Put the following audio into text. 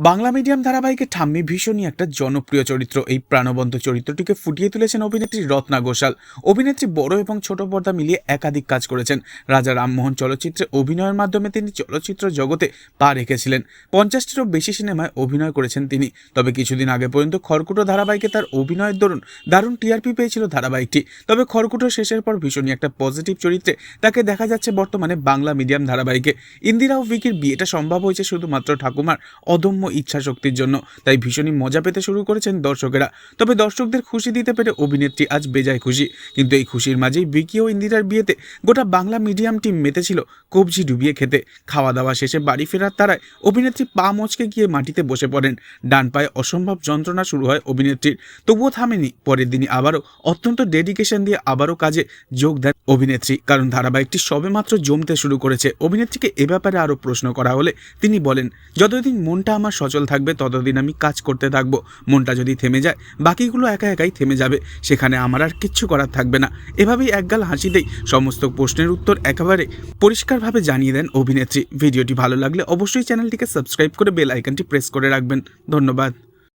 Bangla medium ধারাবাহিকে ঠাম্মি ভীষণই একটা জনপ্রিয় চরিত্র। এই প্রাণবন্ত চরিত্রটিকে ফুটিয়ে তুলেছেন অভিনেত্রী রত্না ঘোষাল। অভিনেত্রী বড় এবং ছোট পর্দা মিলিয়ে একাধিক কাজ করেছেন। রাজা রামমোহন চলচ্চিত্রে অভিনয়ের মাধ্যমে তিনি চলচ্চিত্র জগতে পা রেখেছিলেন। 50টিরও বেশি সিনেমায় অভিনয় করেছেন তিনি। তবে কিছুদিন আগে পর্যন্ত খড়কুটো ধারাবাহিকে তার অভিনয়ের দরুন দারুণ টিআরপি পেয়েছিল ধারাবাহিকটি। তবে খড়কুটো শেষের পর ভীষণই একটা পজিটিভ চরিত্রে তাকে দেখা যাচ্ছে বর্তমানে বাংলা মিডিয়াম ধারাবাহিকে। ইন্দিরা ও ভিকির বিয়েটা সম্ভব হয়েছে শুধুমাত্র ঠাকুমার অদম্য ইচ্ছা শক্তির জন্য, তাই ভীষণই মজা পেতে শুরু করেছেন দর্শকেরা। তবে দর্শকদের খুশি দিতে পেরে অভিনেত্রী আজ বেজায় খুশি। কিন্তু এই খুশির মাঝেই ভিকি ও ইন্দিরার বিয়েতে গোটা বাংলা মিডিয়াম টিম মেতেছিল কবজি ডুবিয়ে খেতে। খাওয়া দাওয়া শেষে বাড়ি ফেরার তারায় অভিনেত্রী পা মচকে গিয়ে মাটিতে বসে পড়েন। ডান পায়ে অসম্ভব যন্ত্রণা শুরু হয় অভিনেত্রীর, তবুও থামেনি। পরের দিনই আবারও অত্যন্ত ডেডিকেশন দিয়ে আবারও কাজে যোগ দেন অভিনেত্রী, কারণ ধারাবাহিকটি সবেমাত্র জমতে শুরু করেছে। অভিনেত্রীকে এ ব্যাপারে আরও প্রশ্ন করা হলে তিনি বলেন, যতদিন মনটা আমার সচল থাকবে ততদিন আমি কাজ করতে থাকবো। মনটা যদি থেমে যায় বাকিগুলো একা একাই থেমে যাবে, সেখানে আমার আর কিচ্ছু করার থাকবে না। এভাবেই একগাল হাসিতেই সমস্ত প্রশ্নের উত্তর একেবারে পরিষ্কারভাবে জানিয়ে দেন অভিনেত্রী। ভিডিওটি ভালো লাগলে অবশ্যই চ্যানেলটিকে সাবস্ক্রাইব করে বেল আইকনটি প্রেস করে রাখবেন। ধন্যবাদ।